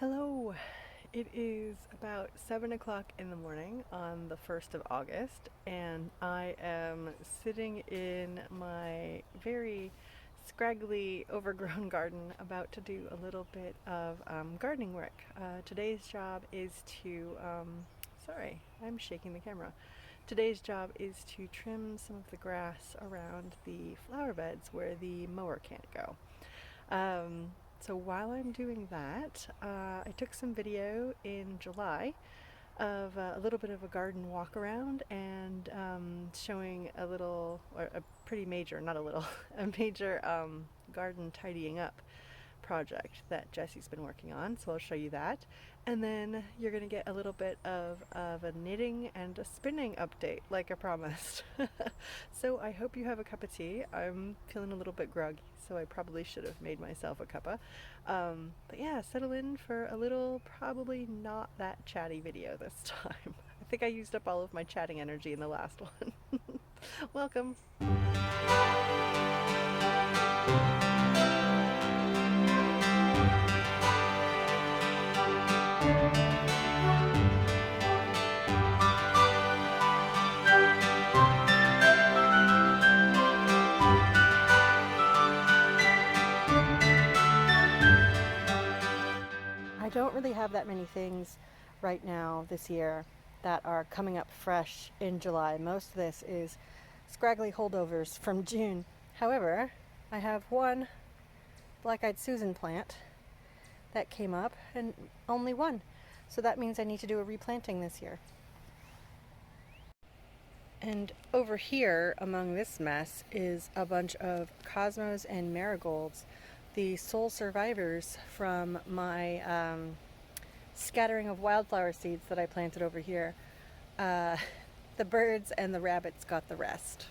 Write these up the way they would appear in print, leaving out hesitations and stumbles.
Hello. It is about 7 o'clock in the morning on the 1st of August, and I am sitting in my very scraggly, overgrown garden about to do a little bit of gardening work. Today's job is to, sorry, I'm shaking the camera. Today's job is to trim some of the grass around the flower beds where the mower can't go. So while I'm doing that, I took some video in July of a little bit of a garden walk around and showing a little, or a pretty major, not a little, a major garden tidying up project that Jesse's been working on. So I'll show you that. And then you're going to get a little bit of a knitting and a spinning update, like I promised. So I hope you have a cup of tea. I'm feeling a little bit groggy, so I probably should have made myself a cuppa. But yeah, settle in for a little, probably not that chatty video this time. I think I used up all of my chatting energy in the last one. Welcome. I don't really have that many things right now this year that are coming up fresh in July. Most of this is scraggly holdovers from June. However, I have one black-eyed Susan plant that came up, and only one. So that means I need to do a replanting this year. And over here among this mess is a bunch of cosmos and marigolds, the sole survivors from my scattering of wildflower seeds that I planted over here. The birds and the rabbits got the rest.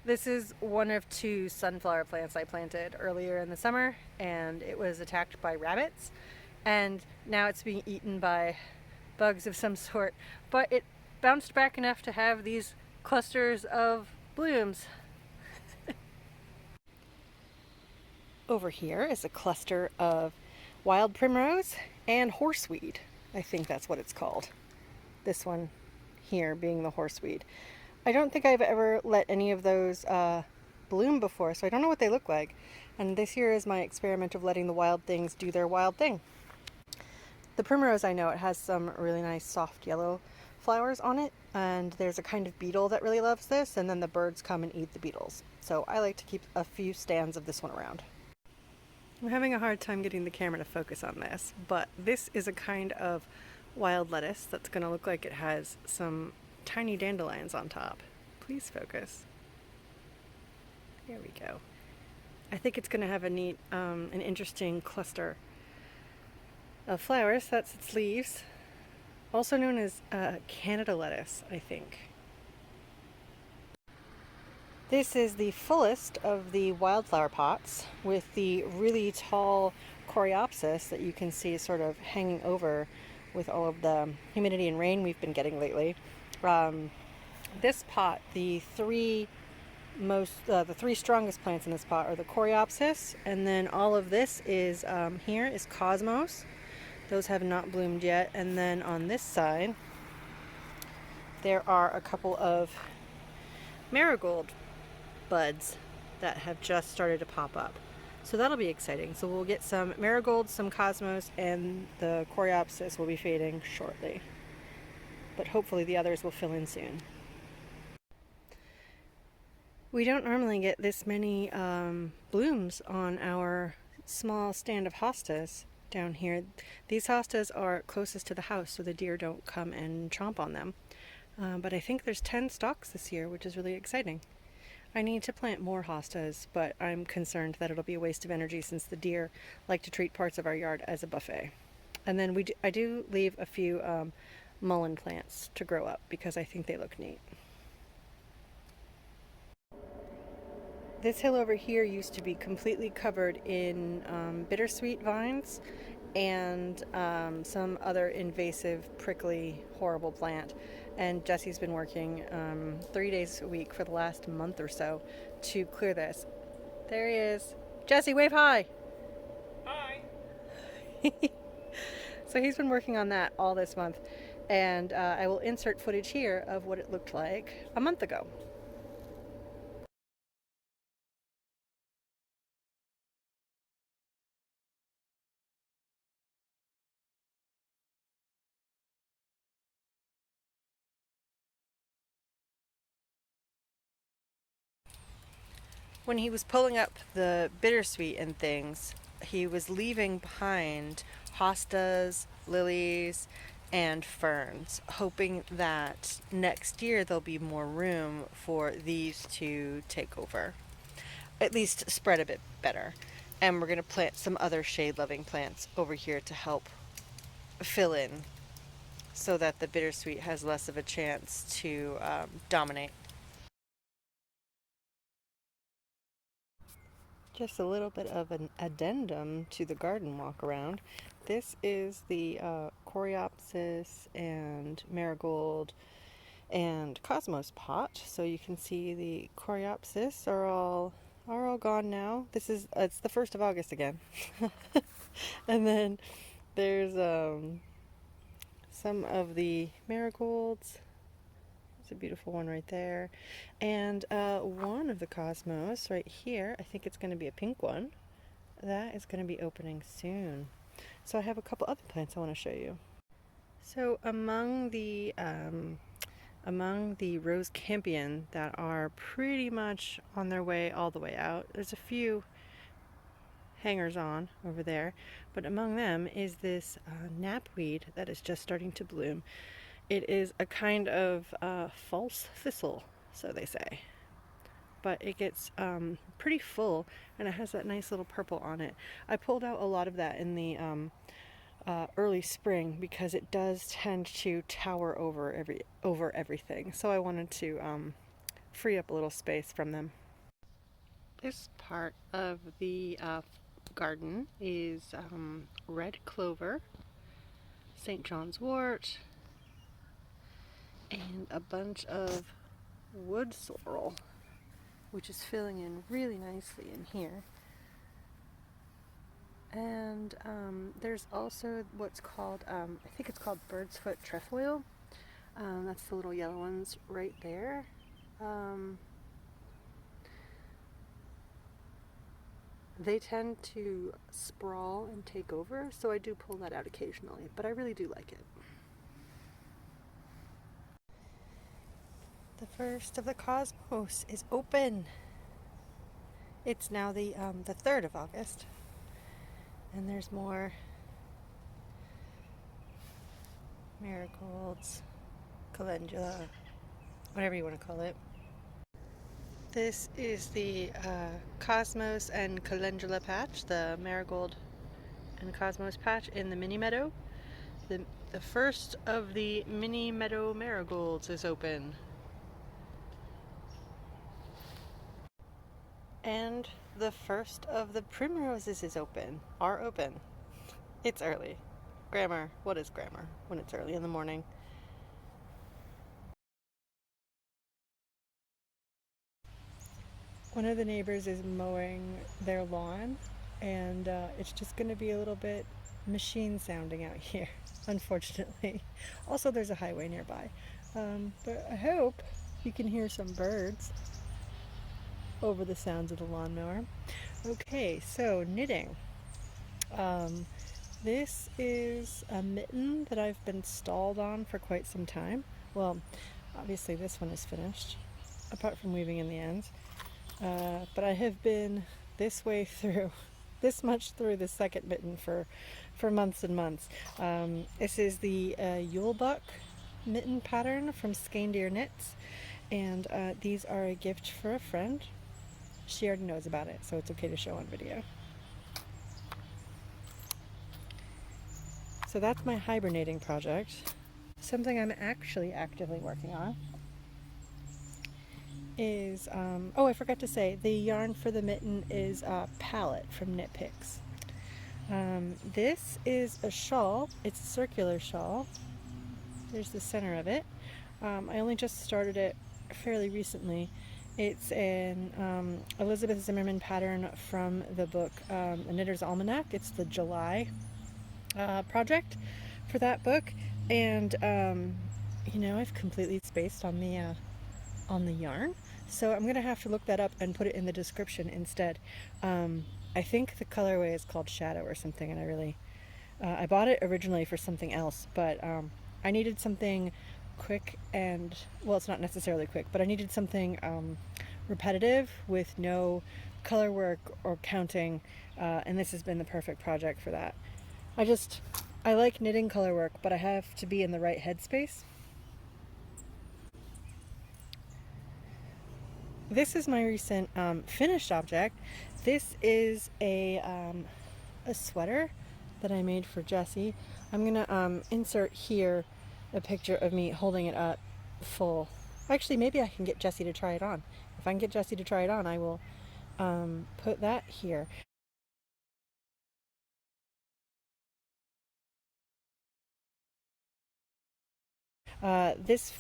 This is one of two sunflower plants I planted earlier in the summer, and it was attacked by rabbits, and now it's being eaten by bugs of some sort, but it bounced back enough to have these clusters of blooms. Over here is a cluster of wild primrose and horseweed. I think that's what it's called. This one here being the horseweed. I don't think I've ever let any of those bloom before, so I don't know what they look like. And this here is my experiment of letting the wild things do their wild thing. The primrose, I know it has some really nice soft yellow flowers on it, and there's a kind of beetle that really loves this, and then the birds come and eat the beetles. So I like to keep a few stands of this one around. I'm having a hard time getting the camera to focus on this, but this is a kind of wild lettuce that's going to look like it has some tiny dandelions on top. Please focus. There we go. I think it's going to have a neat, an interesting cluster of flowers. That's its leaves. Also known as Canada lettuce, I think. This is the fullest of the wildflower pots with the really tall coreopsis that you can see sort of hanging over with all of the humidity and rain we've been getting lately. This pot, the three strongest plants in this pot are the coreopsis, and then all of this is here is cosmos. Those have not bloomed yet, and then on this side there are a couple of marigold buds that have just started to pop up. So that'll be exciting. So we'll get some marigolds, some cosmos, and the coreopsis will be fading shortly. But hopefully the others will fill in soon. We don't normally get this many blooms on our small stand of hostas down here. These hostas are closest to the house, so the deer don't come and chomp on them. But I think there's 10 stalks this year, which is really exciting. I need to plant more hostas, but I'm concerned that it'll be a waste of energy since the deer like to treat parts of our yard as a buffet. And then I do leave a few mullein plants to grow up because I think they look neat. This hill over here used to be completely covered in bittersweet vines and some other invasive, prickly, horrible plant. And Jesse's been working 3 days a week for the last month or so to clear this. There he is. Jesse, wave hi! So he's been working on that all this month, and I will insert footage here of what it looked like a month ago. When he was pulling up the bittersweet and things, he was leaving behind hostas, lilies, and ferns, hoping that next year there'll be more room for these to take over, at least spread a bit better. And we're going to plant some other shade-loving plants over here to help fill in so that the bittersweet has less of a chance to dominate. Just a little bit of an addendum to the garden walk around. This is the coreopsis and marigold and cosmos pot. So you can see the coreopsis are all gone now. This is it's the 1st of August again. And then there's some of the marigolds. It's a beautiful one right there. And one of the cosmos right here, I think it's going to be a pink one. That is going to be opening soon. So I have a couple other plants I want to show you. So among the rose campion that are pretty much on their way all the way out, there's a few hangers on over there, but among them is this knapweed that is just starting to bloom. It is a kind of false thistle, so they say, but it gets pretty full, and it has that nice little purple on it. I pulled out a lot of that in the early spring because it does tend to tower over everything, so I wanted to free up a little space from them. This part of the garden is red clover, St. John's wort, and a bunch of wood sorrel, which is filling in really nicely in here. And there's also what's called, I think it's called bird's foot trefoil. That's the little yellow ones right there. They tend to sprawl and take over, so I do pull that out occasionally, but I really do like it. The first of the cosmos is open. It's now the 3rd of August, and there's more marigolds, calendula, whatever you want to call it. This is the cosmos and calendula patch, the marigold and cosmos patch in the mini meadow. The first of the mini meadow marigolds is open. And the first of the primroses is open, are open. It's early. Grammar, what is grammar when it's early in the morning? One of the neighbors is mowing their lawn, and it's just going to be a little bit machine sounding out here, unfortunately. Also, there's a highway nearby. But I hope you can hear some birds over the sounds of the lawnmower. Okay, so knitting. This is a mitten that I've been stalled on for quite some time. Well, obviously this one is finished, apart from weaving in the ends. But I have been this much through the second mitten for months and months. This is the Julebukk mitten pattern from Skeindeer Knits, and these are a gift for a friend. She already knows about it, so it's okay to show on video. So that's my hibernating project. Something I'm actually actively working on is, oh, I forgot to say, the yarn for the mitten is Pallette from Knit Picks. This is a shawl. It's a circular shawl. There's the center of it. I only just started it fairly recently. It's an Elizabeth Zimmermann pattern from the book A Knitter's Almanac. It's the July project for that book, and I've completely spaced on the yarn, so I'm gonna have to look that up and put it in the description instead. I think the colorway is called Shadow or something, and I bought it originally for something else, but I needed something quick and, well, it's not necessarily quick, but I needed something repetitive with no color work or counting, and this has been the perfect project for that. I like knitting color work, but I have to be in the right headspace. This is my recent finished object. This is a sweater that I made for Jessie. I'm gonna insert here a picture of me holding it up full. Actually, maybe I can get Jessie to try it on. If I can get Jessie to try it on, I will put that here. This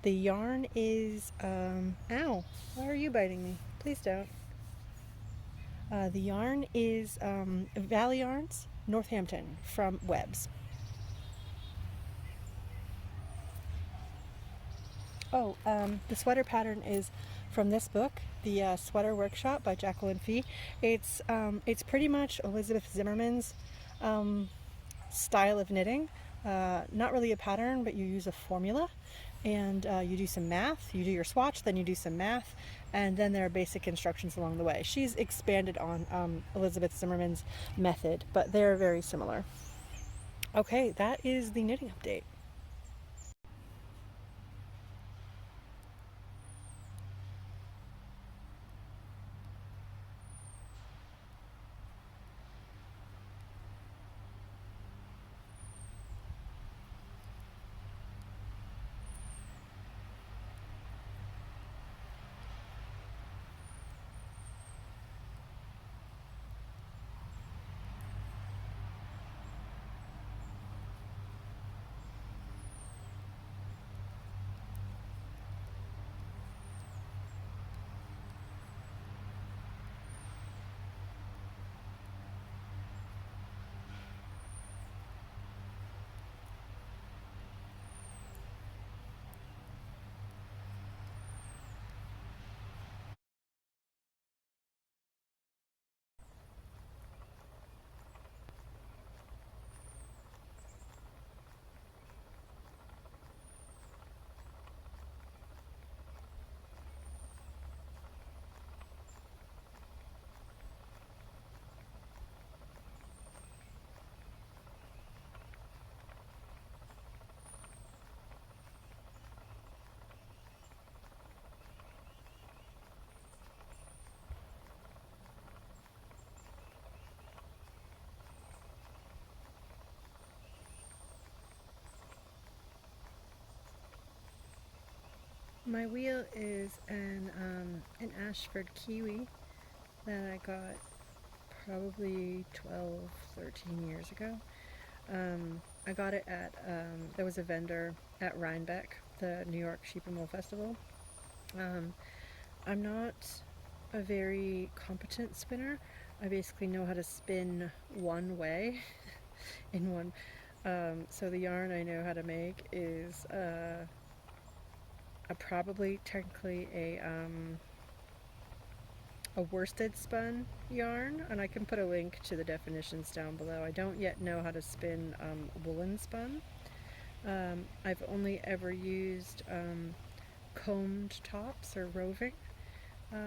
the yarn is ow! Why are you biting me? Please don't. The yarn is Valley Yarns, Northampton, from Webs. Oh, the sweater pattern is from this book, the Sweater Workshop by Jacqueline Fee. It's pretty much Elizabeth Zimmermann's style of knitting. Not really a pattern, but you use a formula, and you do some math. You do your swatch, then you do some math, and then there are basic instructions along the way. She's expanded on Elizabeth Zimmermann's method, but they're very similar. Okay, that is the knitting update. My wheel is an Ashford Kiwi that I got probably 12, 13 years ago. I got it at, there was a vendor at Rhinebeck, the New York Sheep and Wool Festival. I'm not a very competent spinner. I basically know how to spin one way in one. So the yarn I know how to make is probably technically a worsted spun yarn, and I can put a link to the definitions down below. I don't yet know how to spin woolen spun. I've only ever used combed tops or roving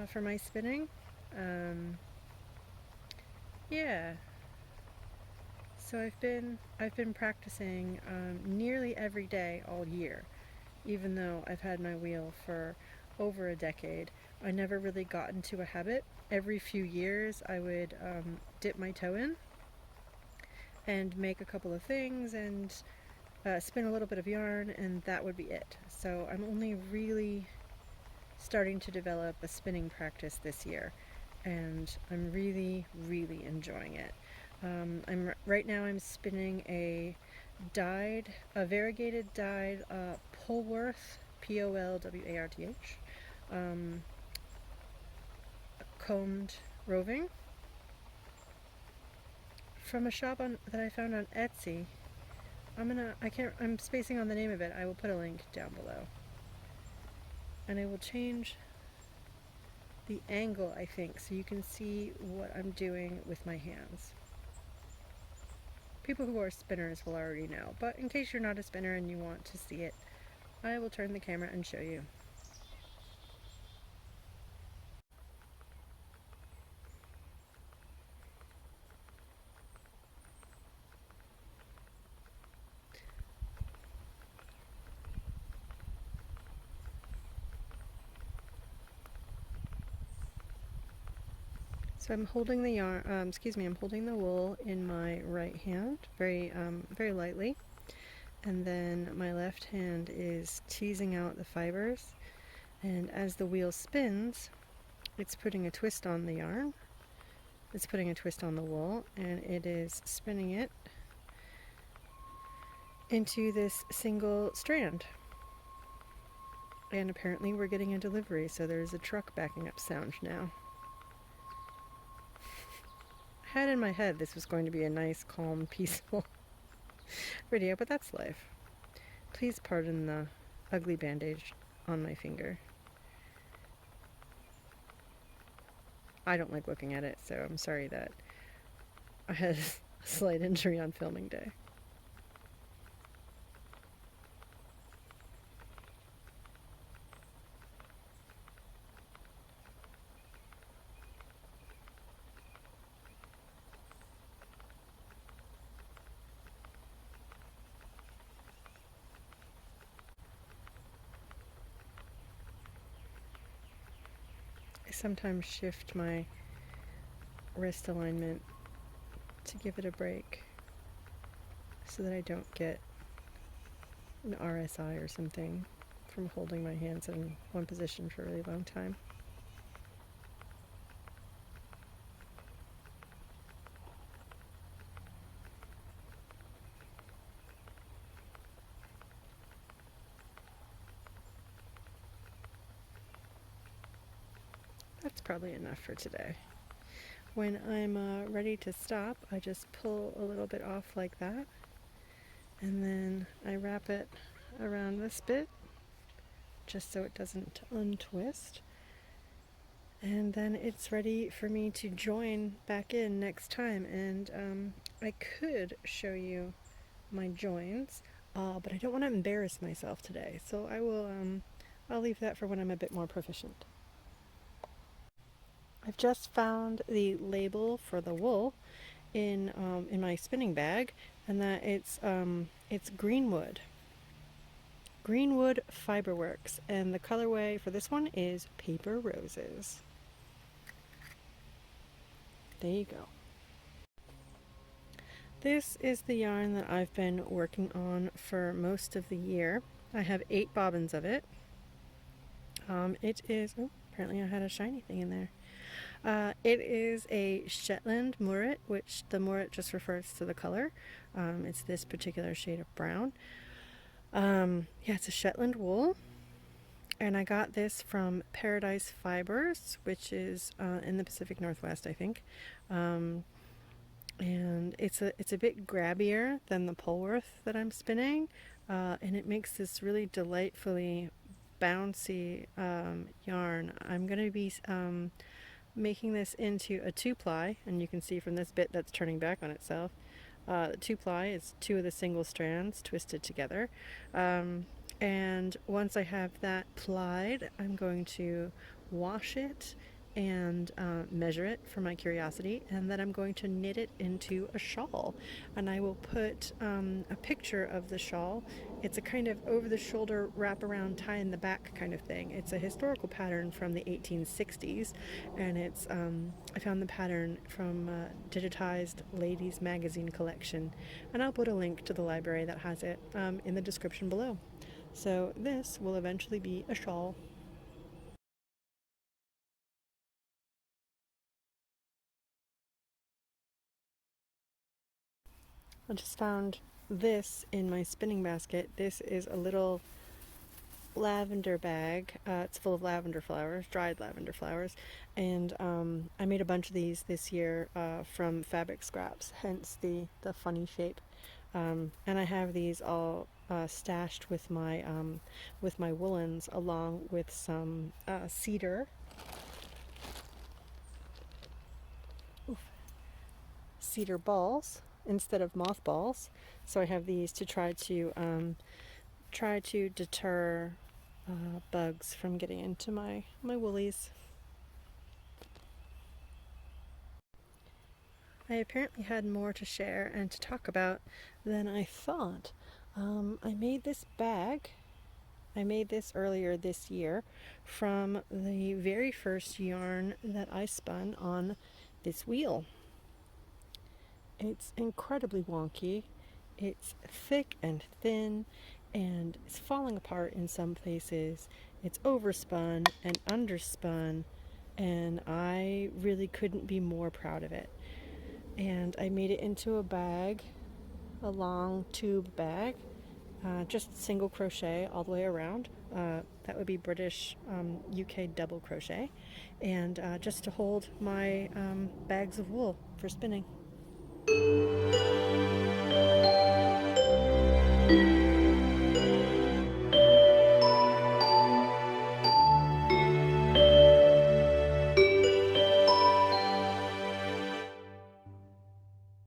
for my spinning. Yeah, so I've been practicing nearly every day all year, even though I've had my wheel for over a decade. I never really got into a habit. Every few years I would dip my toe in and make a couple of things and spin a little bit of yarn, and that would be it. So I'm only really starting to develop a spinning practice this year, and I'm really, really enjoying it. Right now I'm spinning a variegated dyed Polwarth, Polwarth, combed roving from a shop that I found on Etsy. I'm spacing on the name of it. I will put a link down below. And I will change the angle, I think, so you can see what I'm doing with my hands. People who are spinners will already know, but in case you're not a spinner and you want to see it, I will turn the camera and show you. So I'm holding the I'm holding the wool in my right hand, very lightly, and then my left hand is teasing out the fibers. And as the wheel spins, it's putting a twist on the yarn. It's putting a twist on the wool, and it is spinning it into this single strand. And apparently we're getting a delivery, so there's a truck backing up sound now. I had in my head this was going to be a nice, calm, peaceful video, but that's life. Please pardon the ugly bandage on my finger. I don't like looking at it, so I'm sorry that I had a slight injury on filming day. I sometimes shift my wrist alignment to give it a break so that I don't get an RSI or something from holding my hands in one position for a really long time. That's probably enough for today. When I'm ready to stop, I just pull a little bit off like that, and then I wrap it around this bit just so it doesn't untwist, and then it's ready for me to join back in next time. And I could show you my joins, but I don't want to embarrass myself today, so I'll leave that for when I'm a bit more proficient. I've just found the label for the wool in my spinning bag, and that it's Greenwood Fiberworks, and the colorway for this one is Paper Roses. There you go. This is the yarn that I've been working on for most of the year. I have 8 bobbins of it. It is, oh, apparently I had a shiny thing in there. It is a Shetland Murret, which the Murret just refers to the color. It's this particular shade of brown. Yeah, it's a Shetland wool, and I got this from Paradise Fibers, which is in the Pacific Northwest, I think. And it's a bit grabbier than the Polworth that I'm spinning, and it makes this really delightfully bouncy yarn. I'm going to be making this into a 2-ply, and you can see from this bit that's turning back on itself. The 2-ply is 2 of the single strands twisted together, and once I have that plied, I'm going to wash it and measure it for my curiosity, and then I'm going to knit it into a shawl. And I will put a picture of the shawl. It's a kind of over-the-shoulder wrap-around tie in the back kind of thing. It's a historical pattern from the 1860s, and it's I found the pattern from digitized ladies magazine collection, and I'll put a link to the library that has it in the description below. So this will eventually be a shawl. I just found this in my spinning basket. This is a little lavender bag. It's full of lavender flowers, dried lavender flowers, and I made a bunch of these this year from fabric scraps, hence the funny shape. And I have these all stashed with my woolens, along with some cedar balls instead of mothballs. So I have these to try to deter bugs from getting into my woolies. I apparently had more to share and to talk about than I thought. I made this bag. I made this earlier this year from the very first yarn that I spun on this wheel. It's incredibly wonky. It's thick and thin, and it's falling apart in some places. It's overspun and underspun, and I really couldn't be more proud of it. And I made it into a bag, a long tube bag, just single crochet all the way around. That would be British UK double crochet, and just to hold my bags of wool for spinning.